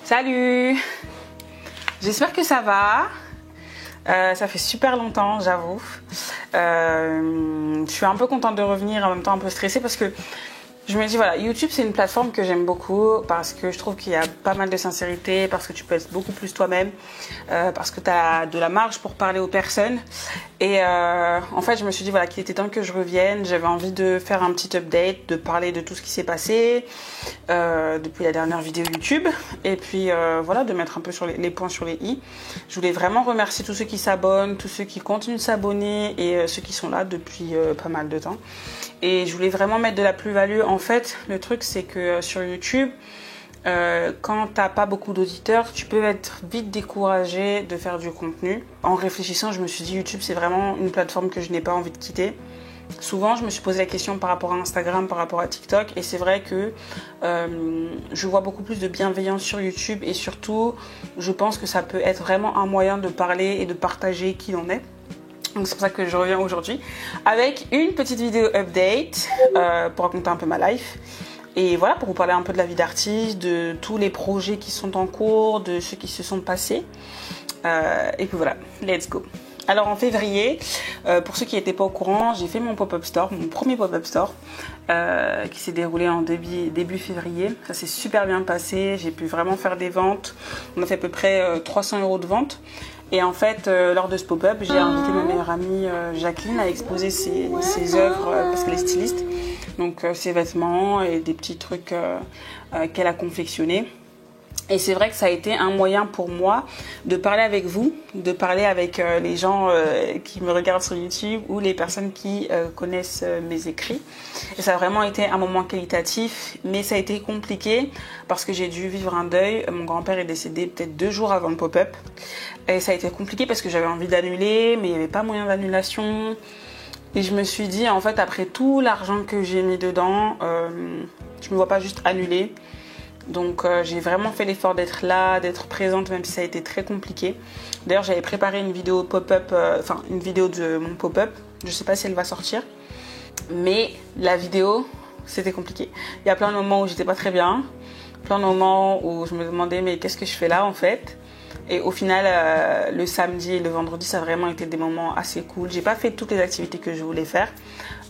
Salut! J'espère que ça va. Ça fait super longtemps, j'avoue. Je suis un peu contente de revenir, en même temps un peu stressée parce que je me dis voilà, YouTube c'est une plateforme que j'aime beaucoup parce que je trouve qu'il y a pas mal de sincérité, parce que tu peux être beaucoup plus toi-même, parce que tu as de la marge pour parler aux personnes. Et en fait, je me suis dit voilà, qu'il était temps que je revienne. J'avais envie de faire un petit update, de parler de tout ce qui s'est passé depuis la dernière vidéo YouTube. Et puis voilà, de mettre un peu sur les points sur les i. Je voulais vraiment remercier tous ceux qui s'abonnent, tous ceux qui continuent de s'abonner et ceux qui sont là depuis pas mal de temps. Et je voulais vraiment mettre de la plus-value. En fait, le truc, c'est que sur YouTube, quand t'as pas beaucoup d'auditeurs, tu peux être vite découragé de faire du contenu. En réfléchissant, je me suis dit YouTube, c'est vraiment une plateforme que je n'ai pas envie de quitter. Souvent, je me suis posé la question par rapport à Instagram, par rapport à TikTok. Et c'est vrai que je vois beaucoup plus de bienveillance sur YouTube. Et surtout, je pense que ça peut être vraiment un moyen de parler et de partager qui l'on est. Donc c'est pour ça que je reviens aujourd'hui avec une petite vidéo update pour raconter un peu ma life. Et voilà, pour vous parler un peu de la vie d'artiste, de tous les projets qui sont en cours, de ceux qui se sont passés. Et puis voilà, let's go. Alors en février, pour ceux qui n'étaient pas au courant, j'ai fait mon pop-up store, mon premier pop-up store qui s'est déroulé en début février. Ça s'est super bien passé, j'ai pu vraiment faire des ventes. On a fait à peu près 300 € de vente. Et en fait, lors de ce pop-up, j'ai invité ma meilleure amie Jacqueline à exposer ses œuvres parce qu'elle est styliste. Donc ses vêtements et des petits trucs qu'elle a confectionnés. Et c'est vrai que ça a été un moyen pour moi de parler avec vous, de parler avec les gens qui me regardent sur YouTube ou les personnes qui connaissent mes écrits. Et ça a vraiment été un moment qualitatif, mais ça a été compliqué parce que j'ai dû vivre un deuil. Mon grand-père est décédé peut-être 2 jours avant le pop-up. Et ça a été compliqué parce que j'avais envie d'annuler, mais il n'y avait pas moyen d'annulation. Et je me suis dit, en fait, après tout l'argent que j'ai mis dedans, je ne me vois pas juste annuler. Donc j'ai vraiment fait l'effort d'être là, d'être présente, même si ça a été très compliqué. D'ailleurs, j'avais préparé une vidéo pop-up, une vidéo de mon pop-up. Je ne sais pas si elle va sortir. Mais la vidéo, c'était compliqué. Il y a plein de moments où j'étais pas très bien. Plein de moments où je me demandais, mais qu'est-ce que je fais là en fait ? Et au final, le samedi et le vendredi, ça a vraiment été des moments assez cool. J'ai pas fait toutes les activités que je voulais faire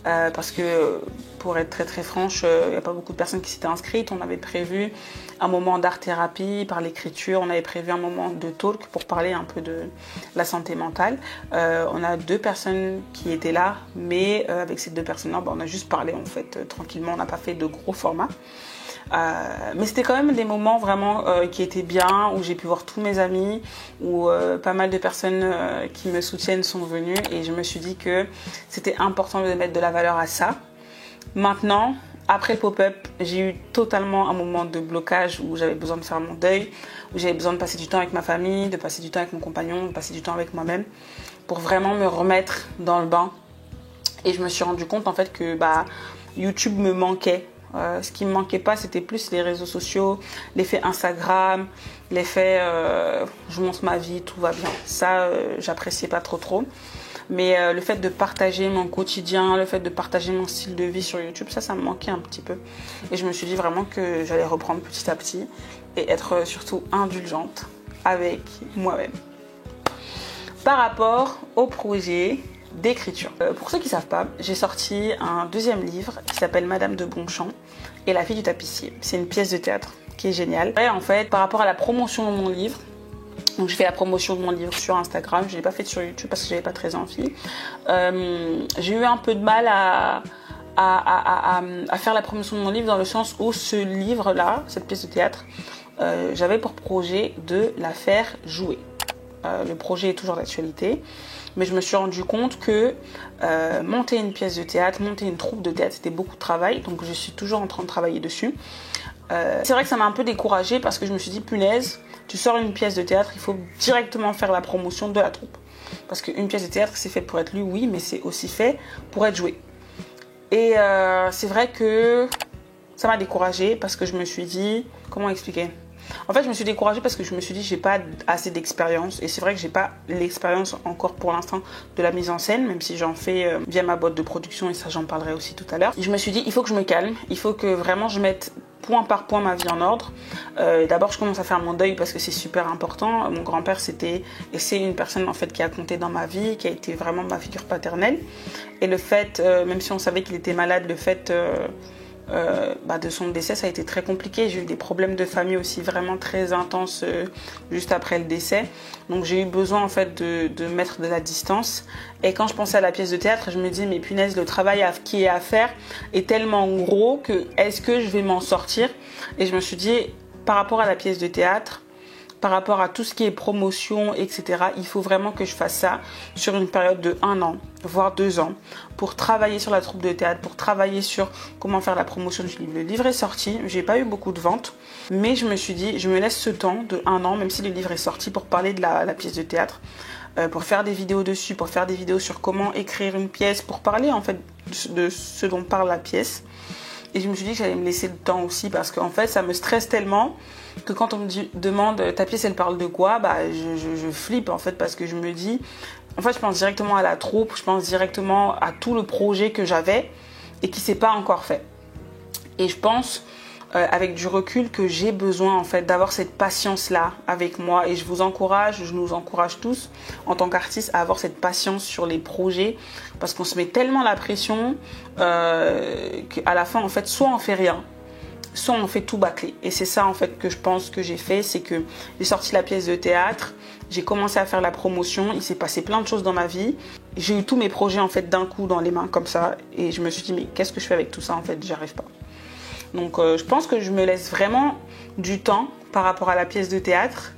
parce que, pour être très très franche, il n'y a pas beaucoup de personnes qui s'étaient inscrites. On avait prévu un moment d'art-thérapie par l'écriture. On avait prévu un moment de talk pour parler un peu de la santé mentale. On a 2 personnes qui étaient là, mais avec ces 2 personnes-là, on a juste parlé en fait tranquillement. On n'a pas fait de gros formats. Mais c'était quand même des moments vraiment qui étaient bien, où j'ai pu voir tous mes amis, où pas mal de personnes qui me soutiennent sont venues, et je me suis dit que c'était important de mettre de la valeur à ça. Maintenant, après le pop-up, j'ai eu totalement un moment de blocage où j'avais besoin de faire mon deuil, où j'avais besoin de passer du temps avec ma famille, de passer du temps avec mon compagnon, de passer du temps avec moi-même, pour vraiment me remettre dans le bain. Et je me suis rendu compte en fait que YouTube me manquait. Ce qui me manquait pas, c'était plus les réseaux sociaux, l'effet Instagram, l'effet je montre ma vie, tout va bien. Ça, j'appréciais pas trop. Mais le fait de partager mon quotidien, le fait de partager mon style de vie sur YouTube, ça me manquait un petit peu. Et je me suis dit vraiment que j'allais reprendre petit à petit et être surtout indulgente avec moi-même. Par rapport au projet d'écriture. Pour ceux qui ne savent pas, j'ai sorti un 2e livre qui s'appelle Madame de Bonchamp et la fille du tapissier. C'est une pièce de théâtre qui est géniale. Et en fait, par rapport à la promotion de mon livre, donc je fais la promotion de mon livre sur Instagram, je ne l'ai pas faite sur YouTube parce que je n'avais pas très envie. J'ai eu un peu de mal à faire la promotion de mon livre dans le sens où ce livre-là, cette pièce de théâtre, j'avais pour projet de la faire jouer. Le projet est toujours d'actualité. Mais je me suis rendu compte que monter une pièce de théâtre, monter une troupe de théâtre, c'était beaucoup de travail. Donc je suis toujours en train de travailler dessus. C'est vrai que ça m'a un peu découragée parce que je me suis dit, punaise, tu sors une pièce de théâtre, il faut directement faire la promotion de la troupe. Parce qu'une pièce de théâtre, c'est fait pour être lue, oui, mais c'est aussi fait pour être joué. Et c'est vrai que ça m'a découragée parce que je me suis dit, comment expliquer ? En fait, je me suis découragée parce que je me suis dit j'ai pas assez d'expérience, et c'est vrai que j'ai pas l'expérience encore pour l'instant de la mise en scène, même si j'en fais via ma boîte de production, et ça j'en parlerai aussi tout à l'heure. Je me suis dit il faut que je me calme, il faut que vraiment je mette point par point ma vie en ordre. D'abord, je commence à faire mon deuil parce que c'est super important. Mon grand-père, c'est une personne en fait qui a compté dans ma vie, qui a été vraiment ma figure paternelle. Et le fait, même si on savait qu'il était malade, le fait de son décès, ça a été très compliqué. J'ai eu des problèmes de famille aussi vraiment très intenses juste après le décès. Donc j'ai eu besoin en fait de mettre de la distance. Et quand je pensais à la pièce de théâtre, je me dis mais punaise, le travail qui est à faire est tellement gros que est-ce que je vais m'en sortir? Et je me suis dit, par rapport à la pièce de théâtre, par rapport à tout ce qui est promotion, etc., il faut vraiment que je fasse ça sur une période de 1 an, voire 2 ans, pour travailler sur la troupe de théâtre, pour travailler sur comment faire la promotion du livre. Le livre est sorti, j'ai pas eu beaucoup de ventes, mais je me suis dit, je me laisse ce temps de 1 an, même si le livre est sorti, pour parler de la pièce de théâtre, pour faire des vidéos dessus, pour faire des vidéos sur comment écrire une pièce, pour parler en fait de ce dont parle la pièce. Et je me suis dit que j'allais me laisser le temps aussi parce qu'en fait, ça me stresse tellement que quand on me demande ta pièce, elle parle de quoi, je flippe en fait parce que je me dis, en fait, je pense directement à la troupe, je pense directement à tout le projet que j'avais et qui s'est pas encore fait. Et je pense avec du recul que j'ai besoin en fait d'avoir cette patience là avec moi et je nous encourage tous en tant qu'artistes à avoir cette patience sur les projets parce qu'on se met tellement la pression qu'à la fin en fait soit on fait rien, soit on fait tout bâcler. Et c'est ça en fait que je pense que j'ai fait, c'est que j'ai sorti la pièce de théâtre, j'ai commencé à faire la promotion, il s'est passé plein de choses dans ma vie, j'ai eu tous mes projets en fait d'un coup dans les mains comme ça et je me suis dit mais qu'est-ce que je fais avec tout ça en fait, j'arrive pas. Donc je pense que je me laisse vraiment du temps par rapport à la pièce de théâtre.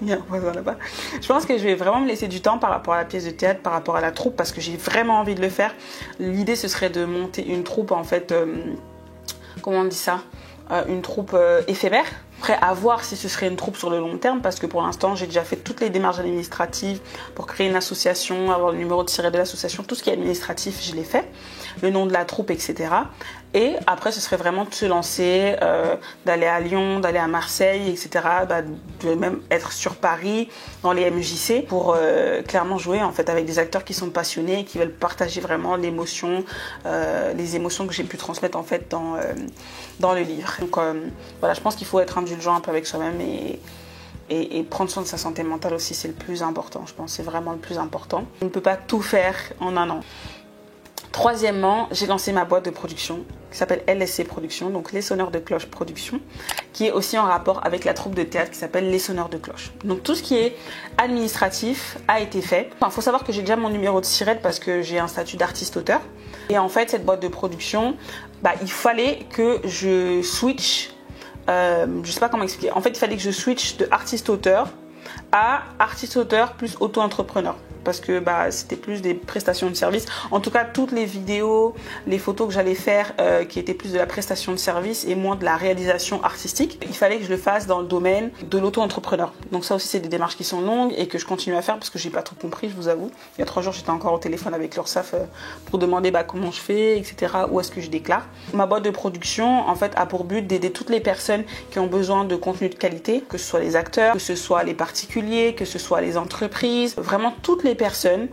Il y a un voisin là-bas. Je pense que je vais vraiment me laisser du temps par rapport à la pièce de théâtre, par rapport à la troupe, parce que j'ai vraiment envie de le faire. L'idée, ce serait de monter une troupe, en fait, comment on dit ça, une troupe éphémère. Après, à voir si ce serait une troupe sur le long terme, parce que pour l'instant, j'ai déjà fait toutes les démarches administratives pour créer une association, avoir le numéro de siret de l'association, tout ce qui est administratif, je l'ai fait, le nom de la troupe, etc. Et après, ce serait vraiment de se lancer, d'aller à Lyon, d'aller à Marseille, etc. De même être sur Paris, dans les MJC, pour clairement jouer en fait avec des acteurs qui sont passionnés et qui veulent partager vraiment l'émotion, les émotions que j'ai pu transmettre en fait dans le livre. Donc voilà, je pense qu'il faut être indulgent un peu avec soi-même et prendre soin de sa santé mentale aussi, c'est le plus important. Je pense que c'est vraiment le plus important. On ne peut pas tout faire en 1 an. Troisièmement, j'ai lancé ma boîte de production qui s'appelle LSC Productions, donc Les Sonneurs de Cloche Production, qui est aussi en rapport avec la troupe de théâtre qui s'appelle Les Sonneurs de Cloche. Donc tout ce qui est administratif a été fait. Enfin, faut savoir que j'ai déjà mon numéro de siret parce que j'ai un statut d'artiste-auteur. Et en fait, cette boîte de production, il fallait que je switch, je sais pas comment expliquer. En fait, il fallait que je switch de artiste-auteur à artiste-auteur plus auto-entrepreneur. Parce que c'était plus des prestations de service. En tout cas, toutes les vidéos, les photos que j'allais faire qui étaient plus de la prestation de service et moins de la réalisation artistique, il fallait que je le fasse dans le domaine de l'auto-entrepreneur. Donc ça aussi, c'est des démarches qui sont longues et que je continue à faire parce que j'ai pas trop compris, je vous avoue. Il y a 3 jours, j'étais encore au téléphone avec l'URSSAF pour demander comment je fais, etc. Où est-ce que je déclare. Ma boîte de production, en fait, a pour but d'aider toutes les personnes qui ont besoin de contenu de qualité, que ce soit les acteurs, que ce soit les particuliers, que ce soit les entreprises, vraiment toutes les personnes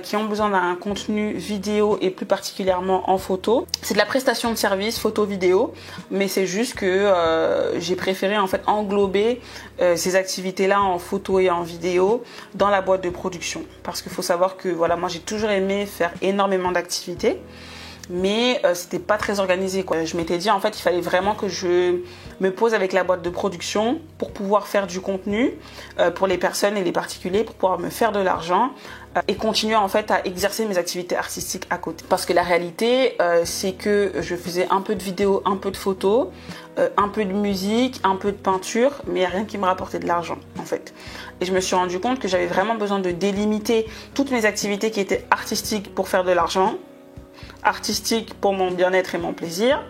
qui ont besoin d'un contenu vidéo et plus particulièrement en photo. C'est de la prestation de service photo-vidéo, mais c'est juste que j'ai préféré en fait englober ces activités-là en photo et en vidéo dans la boîte de production. Parce qu'il faut savoir que voilà, moi j'ai toujours aimé faire énormément d'activités, mais c'était pas très organisé quoi. Je m'étais dit en fait il fallait vraiment que je me pose avec la boîte de production pour pouvoir faire du contenu pour les personnes et les particuliers, pour pouvoir me faire de l'argent et continuer en fait à exercer mes activités artistiques à côté. Parce que la réalité c'est que je faisais un peu de vidéo, un peu de photos, un peu de musique, un peu de peinture, mais rien qui me rapportait de l'argent en fait. Et je me suis rendu compte que j'avais vraiment besoin de délimiter toutes mes activités qui étaient artistiques pour faire de l'argent, artistique pour mon bien-être et mon plaisir,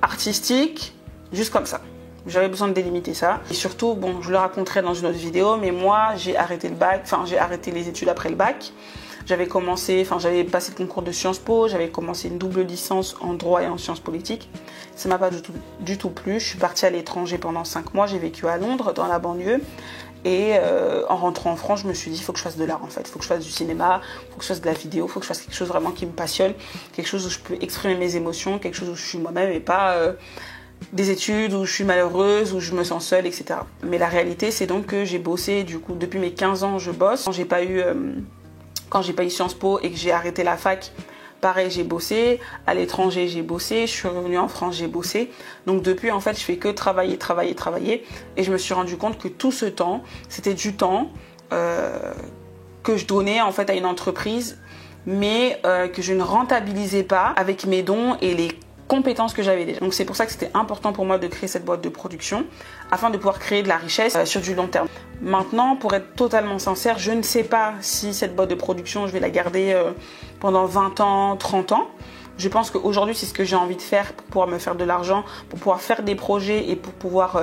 artistique juste comme ça. J'avais besoin de délimiter ça. Et surtout, je le raconterai dans une autre vidéo, mais moi j'ai arrêté le bac, j'ai arrêté les études après le bac. J'avais passé le concours de Sciences Po, j'avais commencé une double licence en droit et en sciences politiques. Ça m'a pas du tout plu. Je suis partie à l'étranger pendant 5 mois, j'ai vécu à Londres, dans la banlieue. Et en rentrant en France, je me suis dit, il faut que je fasse de l'art en fait. Il faut que je fasse du cinéma, il faut que je fasse de la vidéo, il faut que je fasse quelque chose vraiment qui me passionne, quelque chose où je peux exprimer mes émotions, quelque chose où je suis moi-même et pas des études, où je suis malheureuse, où je me sens seule, etc. Mais la réalité, c'est donc que j'ai bossé, du coup, depuis mes 15 ans, je bosse. Quand j'ai pas eu Sciences Po et que j'ai arrêté la fac, pareil, j'ai bossé. À l'étranger, j'ai bossé. Je suis revenue en France, j'ai bossé. Donc depuis, en fait, je fais que travailler. Et je me suis rendu compte que tout ce temps, c'était du temps que je donnais, en fait, à une entreprise, mais que je ne rentabilisais pas avec mes dons et les compétences que j'avais déjà. Donc c'est pour ça que c'était important pour moi de créer cette boîte de production afin de pouvoir créer de la richesse sur du long terme. Maintenant, pour être totalement sincère, je ne sais pas si cette boîte de production, je vais la garder pendant 20 ans, 30 ans. Je pense qu'aujourd'hui, c'est ce que j'ai envie de faire pour pouvoir me faire de l'argent, pour pouvoir faire des projets et pour pouvoir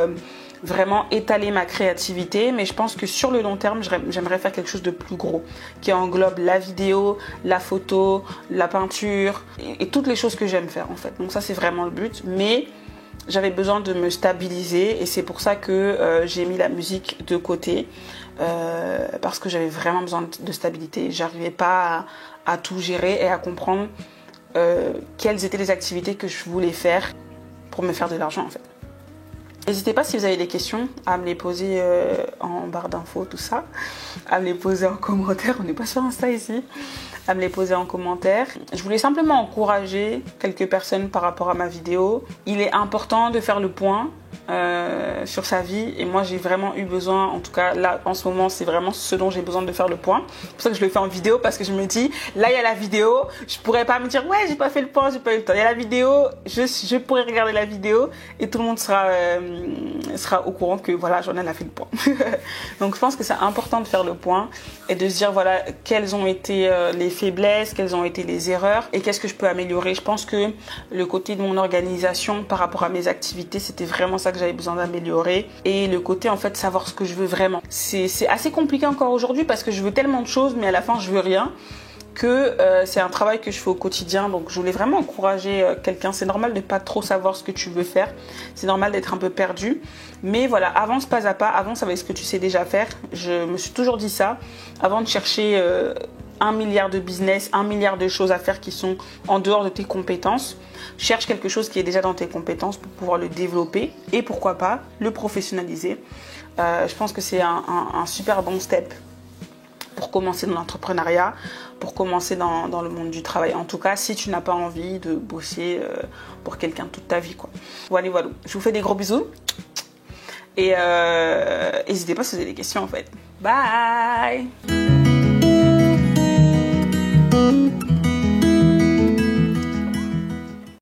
vraiment étaler ma créativité. Mais je pense que sur le long terme, j'aimerais faire quelque chose de plus gros, qui englobe la vidéo, la photo, la peinture et toutes les choses que j'aime faire en fait. Donc ça, c'est vraiment le but. Mais j'avais besoin de me stabiliser et c'est pour ça que j'ai mis la musique de côté. Parce que j'avais vraiment besoin de stabilité. J'arrivais pas à tout gérer et à comprendre quelles étaient les activités que je voulais faire pour me faire de l'argent en fait. N'hésitez pas si vous avez des questions à me les poser en barre d'infos, tout ça, à me les poser en commentaire, on n'est pas sur Insta ici, à me les poser en commentaire. Je voulais simplement encourager quelques personnes par rapport à ma vidéo. Il est important de faire le point sur sa vie et moi j'ai vraiment eu besoin, en tout cas là en ce moment c'est vraiment ce dont j'ai besoin de faire le point. C'est pour ça que je le fais en vidéo parce que je me dis là il y a la vidéo, je pourrais pas me dire ouais j'ai pas fait le point, j'ai pas eu le temps. Il y a la vidéo, je pourrais regarder la vidéo et tout le monde sera au courant que voilà Jordan a fait le point. Donc je pense que c'est important de faire le point et de se dire voilà quelles ont été les faiblesses, quelles ont été les erreurs et qu'est-ce que je peux améliorer. Je pense que le côté de mon organisation par rapport à mes activités, c'était vraiment ça que j'avais besoin d'améliorer et le côté en fait savoir ce que je veux vraiment. C'est assez compliqué encore aujourd'hui parce que je veux tellement de choses mais à la fin je veux rien que c'est un travail que je fais au quotidien. Donc je voulais vraiment encourager quelqu'un. C'est normal de pas trop savoir ce que tu veux faire, c'est normal d'être un peu perdu, mais voilà, avance pas à pas, avance avec ce que tu sais déjà faire. Je me suis toujours dit ça avant de chercher 1 milliard de business, 1 milliard de choses à faire qui sont en dehors de tes compétences. Cherche quelque chose qui est déjà dans tes compétences pour pouvoir le développer et pourquoi pas le professionnaliser. Je pense que c'est un super bon step pour commencer dans l'entrepreneuriat, pour commencer dans le monde du travail. En tout cas, si tu n'as pas envie de bosser pour quelqu'un toute ta vie, quoi. Voilà. Je vous fais des gros bisous et n'hésitez pas si vous avez des questions en fait. Bye!